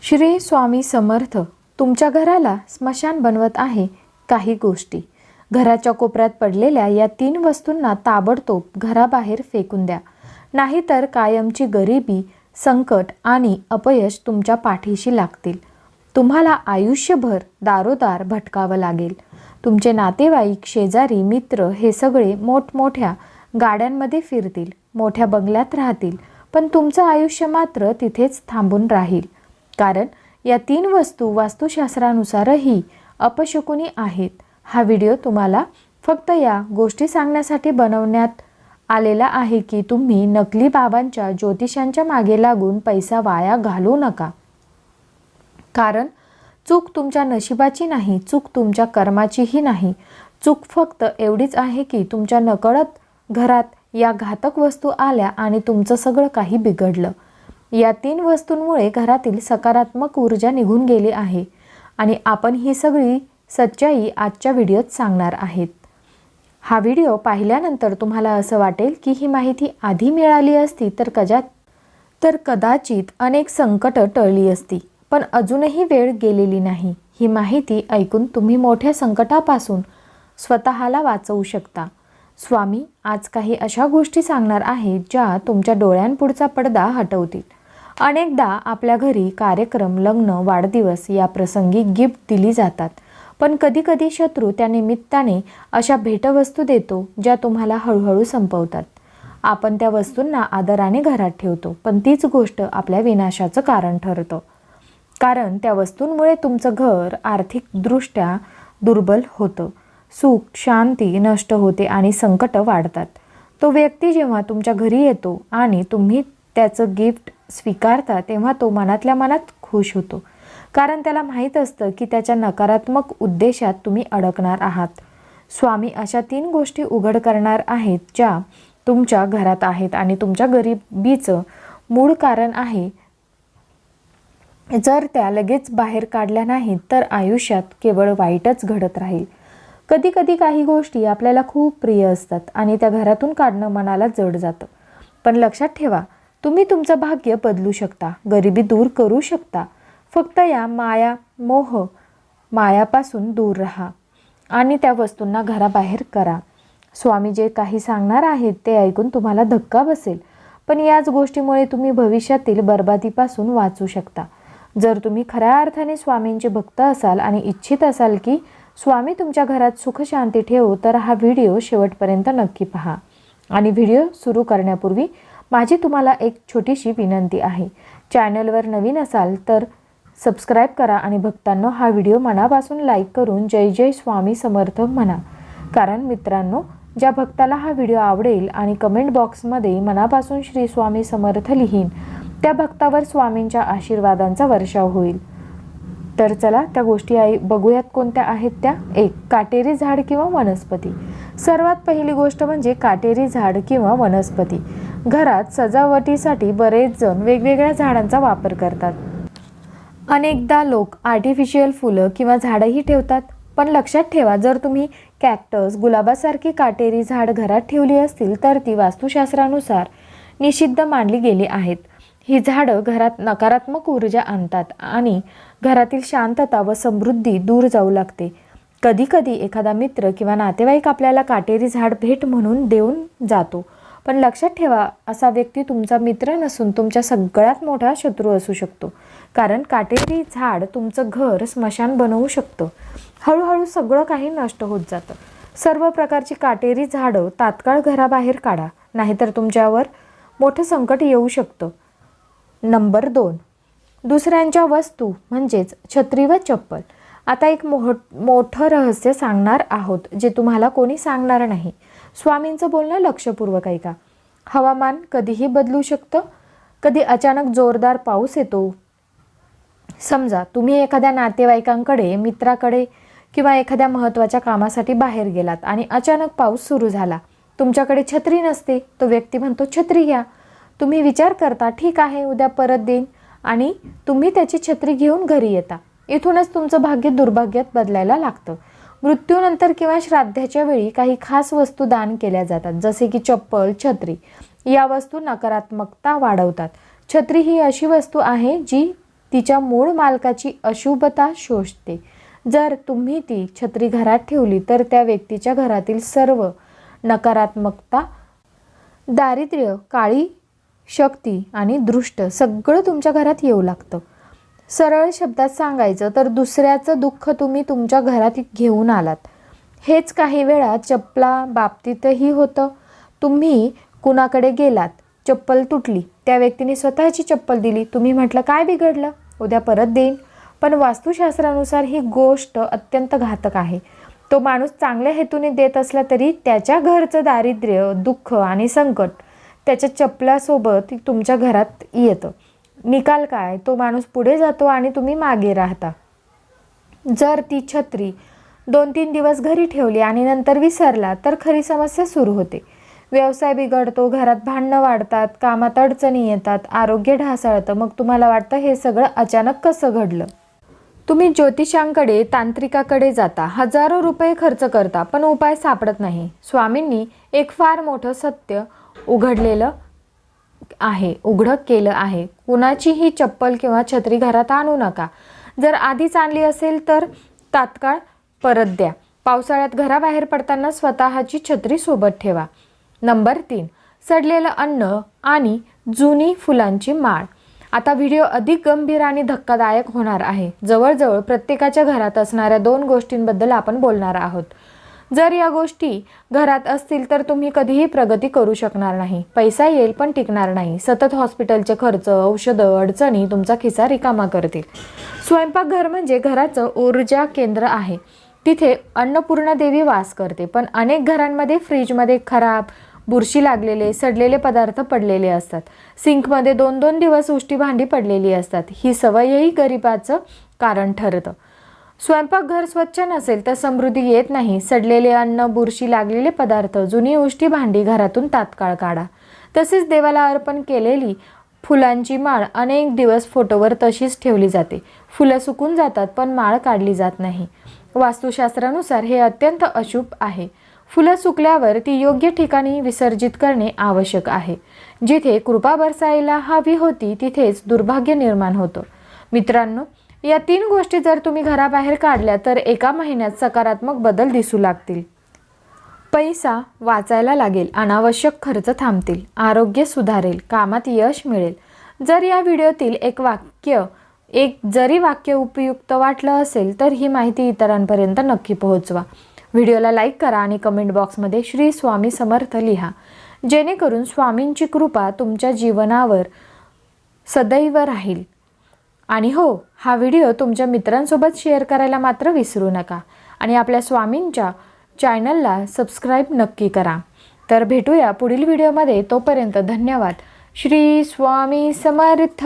श्री स्वामी समर्थ. तुमच्या घराला स्मशान बनवत आहे काही गोष्टी. घराच्या कोपऱ्यात पडलेल्या या 3 वस्तूंना ताबडतोब घराबाहेर फेकून द्या, नाहीतर कायमची गरिबी, संकट आणि अपयश तुमच्या पाठीशी लागतील. तुम्हाला आयुष्यभर दारोदार भटकावं लागेल. तुमचे नातेवाईक, शेजारी, मित्र हे सगळे मोठमोठ्या गाड्यांमध्ये फिरतील, मोठ्या बंगल्यात राहतील, पण तुमचं आयुष्य मात्र तिथेच थांबून राहील. कारण या 3 वस्तू वास्तुशास्त्रानुसारही अपशकुनी आहेत. हा व्हिडिओ तुम्हाला फक्त या गोष्टी सांगण्यासाठी बनवण्यात आलेला आहे की तुम्ही नकली बाबांच्या ज्योतिषांच्या मागे लागून पैसा वाया घालवू नका. कारण चूक तुमच्या नशिबाची नाही, चूक तुमच्या कर्माचीही नाही. चूक फक्त एवढीच आहे की तुमच्या नकळत घरात या घातक वस्तू आल्या आणि तुमचं सगळं काही बिघडलं. या 3 वस्तूंमुळे घरातील सकारात्मक ऊर्जा निघून गेली आहे आणि आपण ही सगळी सच्चाई आजच्या व्हिडिओत सांगणार आहेत. हा व्हिडिओ पाहिल्यानंतर तुम्हाला असं वाटेल की ही माहिती आधी मिळाली असती तर कदाचित अनेक संकटं टळली असती, पण अजूनही वेळ गेलेली नाही. ही माहिती ऐकून तुम्ही मोठ्या संकटापासून स्वतःला वाचवू शकता. स्वामी आज काही अशा गोष्टी सांगणार आहेत ज्या तुमच्या डोळ्यांपुढचा पडदा हटवतील. अनेकदा आपल्या घरी कार्यक्रम, लग्न, वाढदिवस या प्रसंगी गिफ्ट दिली जातात, पण कधीकधी शत्रू त्या निमित्ताने अशा भेटवस्तू देतो ज्या तुम्हाला हळूहळू संपवतात. आपण त्या वस्तूंना आदराने घरात ठेवतो, पण तीच गोष्ट आपल्या विनाशाचं कारण ठरतं. कारण त्या वस्तूंमुळे तुमचं घर आर्थिकदृष्ट्या दुर्बल होतं, सुख शांती नष्ट होते आणि संकट वाढतात. तो व्यक्ती जेव्हा तुमच्या घरी येतो आणि तुम्ही त्याचं गिफ्ट स्वीकारता तेव्हा तो मनातल्या मनात खुश होतो, कारण त्याला माहीत असतं की त्याच्या नकारात्मक उद्देशात तुम्ही अडकणार आहात. स्वामी अशा 3 गोष्टी उघड करणार आहेत ज्या तुमच्या घरात आहेत आणि तुमच्या गरिबीचं मूळ कारण आहे. जर त्या लगेच बाहेर काढल्या नाहीत तर आयुष्यात केवळ वाईटच घडत राहील. कधी कधी काही गोष्टी आपल्याला खूप प्रिय असतात आणि त्या घरातून काढणं मनाला जड जातं. पण लक्षात ठेवा, तुम्ही तुमचं भाग्य बदलू शकता, गरिबी दूर करू शकता. फक्त या मायापासून दूर राहा आणि त्या वस्तूंना घराबाहेर करा. स्वामी जे काही सांगणार आहेत ते ऐकून तुम्हाला धक्का बसेल, पण याच गोष्टीमुळे तुम्ही भविष्यातील बर्बादीपासून वाचू शकता. जर तुम्ही खऱ्या अर्थाने स्वामींचे भक्त असाल आणि इच्छित असाल की स्वामी तुमच्या घरात सुख शांती ठेवो, तर हा व्हिडिओ शेवटपर्यंत नक्की पहा. आणि व्हिडिओ सुरू करण्यापूर्वी माझी तुम्हाला एक छोटीशी विनंती आहे. चॅनलवर नवीन असाल तर सबस्क्राईब करा आणि भक्तांनो हा व्हिडिओ मनापासून लाईक करून जय जय स्वामी समर्थ म्हणा. कारण मित्रांनो, ज्या भक्ताला हा व्हिडिओ आवडेल आणि कमेंट बॉक्समध्ये मनापासून श्री स्वामी समर्थ लिहीन, त्या भक्तावर स्वामींच्या आशीर्वादांचा वर्षाव होईल. तर चला त्या गोष्टी बघूयात कोणत्या आहेत त्या. 1. काटेरी झाड किंवा वनस्पती. सर्वात पहिली गोष्ट म्हणजे काटेरी झाड किंवा वनस्पती. घरात सजावटीसाठी बरेच जण वेगवेगळ्या झाडांचा वापर करतात. अनेकदा लोक आर्टिफिशियल फुलं किंवा झाडंही ठेवतात, पण लक्षात ठेवा, जर तुम्ही कॅक्टस, गुलाबासारखी काटेरी झाड घरात ठेवली असतील तर ती वास्तुशास्त्रानुसार निषिद्ध मानली गेली आहेत. ही झाडं घरात नकारात्मक ऊर्जा आणतात आणि घरातील शांतता व समृद्धी दूर जाऊ लागते. कधीकधी एखादा मित्र किंवा नातेवाईक आपल्याला काटेरी झाड भेट म्हणून देऊन जातो, पण लक्षात ठेवा, असा व्यक्ती तुमचा मित्र नसून तुमचा सगळ्यात मोठा शत्रू असू शकतो. कारण काटेरी झाड तुमचं घर स्मशान बनवू शकतं. हळूहळू सगळं काही नष्ट होत जातं. सर्व प्रकारची काटेरी झाडं तात्काळ घराबाहेर काढा, नाहीतर तुमच्यावर मोठं संकट येऊ शकतं. नंबर 2. दुसऱ्यांच्या वस्तू म्हणजेच छत्री व चप्पल. आता एक मोठं रहस्य सांगणार आहोत जे तुम्हाला कोणी सांगणार नाही. स्वामींचं बोलणं लक्षपूर्वक ऐका. हवामान कधीही बदलू शकतं. कधी अचानक जोरदार पाऊस येतो. समजा तुम्ही एखाद्या नातेवाईकांकडे, मित्राकडे किंवा एखाद्या महत्त्वाच्या कामासाठी बाहेर गेलात आणि अचानक पाऊस सुरू झाला. तुमच्याकडे छत्री नसते. तो व्यक्ती म्हणतो, छत्री घ्या. तुम्ही विचार करता, ठीक आहे उद्या परत देईन, आणि तुम्ही त्याची छत्री घेऊन घरी येता. इथूनच तुमचं भाग्य दुर्भाग्यात बदलायला लागतं. मृत्यूनंतर किंवा श्राद्धाच्या वेळी काही खास वस्तू दान केल्या जातात, जसे की चप्पल, छत्री. या वस्तू नकारात्मकता वाढवतात. छत्री ही अशी वस्तू आहे जी तिच्या मूळ मालकाची अशुभता शोषते. जर तुम्ही ती छत्री घरात ठेवली तर त्या व्यक्तीच्या घरातील सर्व नकारात्मकता, दारिद्र्य, काळी शक्ती आणि दृष्ट सगळं तुमच्या घरात येऊ लागतं. सरळ शब्दात सांगायचं तर दुसऱ्याचं दुःख तुम्ही तुमच्या घरात घेऊन आलात. हेच काही वेळा चप्पला बाबतीतही होतं. तुम्ही कुणाकडे गेलात, चप्पल तुटली, त्या व्यक्तीने स्वतःची चप्पल दिली, तुम्ही म्हटलं काय बिघडलं, उद्या परत देईन. पण वास्तुशास्त्रानुसार ही गोष्ट अत्यंत घातक आहे. तो माणूस चांगल्या हेतूने देत असला तरी त्याच्या घरचं दारिद्र्य, दुःख आणि संकट त्याच्या चप्पलासोबत तुमच्या घरात येतं. निकाल काय, तो माणूस पुढे जातो आणि तुम्ही मागे राहता. जर ती छत्री 2-3 दिवस घरी ठेवली आणि नंतर विसरला तर खरी समस्या सुरू होते. व्यवसाय बिघडतो, घरात भांडणं वाढतात, कामात अडचणी येतात, आरोग्य ढासळतं. मग तुम्हाला वाटतं हे सगळं अचानक कसं घडलं. तुम्ही ज्योतिषांकडे, तांत्रिकाकडे जाता, हजारो रुपये खर्च करता, पण उपाय सापडत नाही. स्वामींनी एक फार मोठं सत्य उघड केलं आहे. कुणाचीही चप्पल किंवा छत्री घरात आणू नका. जर आधीच आणली असेल तर तात्काळ परत द्या. पावसाळ्यात घराबाहेर पडताना स्वतःची छत्री सोबत ठेवा. नंबर 3, सडलेलं अन्न आणि जुनी फुलांची माळ. आता व्हिडिओ अधिक गंभीर आणि धक्कादायक होणार आहे. जवळजवळ प्रत्येकाच्या घरात असणाऱ्या 2 गोष्टींबद्दल आपण बोलणार आहोत. जर या गोष्टी घरात असतील तर तुम्ही कधीही प्रगती करू शकणार नाही. पैसा येईल पण टिकणार नाही. सतत हॉस्पिटलचे खर्च, औषधं, अडचणी तुमचा खिसा रिकामा करतील. स्वयंपाकघर म्हणजे घराचं ऊर्जा केंद्र आहे. तिथे अन्नपूर्णा देवी वास करते. पण अनेक घरांमध्ये फ्रीजमध्ये खराब, बुरशी लागलेले, सडलेले पदार्थ पडलेले असतात. सिंकमध्ये 2-2 दिवस उष्टी भांडी पडलेली असतात. ही सवयही गरिबाचं कारण ठरतं. स्वयंपाकघर स्वच्छ नसेल तर समृद्धी येत नाही. सडलेले अन्न, बुरशी लागलेले पदार्थ, जुनी उष्टी भांडी घरातून तात्काळ काढा. तसेच देवाला अर्पण केलेली फुलांची माळ अनेक दिवस फोटोवर तशीच ठेवली जाते. फुलं सुकून जातात पण माळ काढली जात नाही. वास्तुशास्त्रानुसार हे अत्यंत अशुभ आहे. फुलं सुकल्यावर ती योग्य ठिकाणी विसर्जित करणे आवश्यक आहे. जिथे कृपा बरसायला हवी होती तिथेच दुर्भाग्य निर्माण होतं. मित्रांनो, या 3 गोष्टी जर तुम्ही घराबाहेर काढल्या तर एका महिन्यात सकारात्मक बदल दिसू लागतील. पैसा वाचायला लागेल, अनावश्यक खर्च थांबतील, आरोग्य सुधारेल, कामात यश मिळेल. जर या व्हिडिओतील एक जरी वाक्य उपयुक्त वाटलं असेल तर ही माहिती इतरांपर्यंत नक्की पोहोचवा. व्हिडिओला लाईक करा आणि कमेंट बॉक्समध्ये श्री स्वामी समर्थ लिहा, जेणेकरून स्वामींची कृपा तुमच्या जीवनावर सदैव राहील. आणि हो, हा व्हिडिओ तुमच्या मित्रांसोबत शेअर करायला मात्र विसरू नका. आणि आपल्या स्वामींच्या चॅनलला सबस्क्राईब नक्की करा. तर भेटूया पुढील व्हिडिओमध्ये. तोपर्यंत धन्यवाद. श्री स्वामी समर्थ.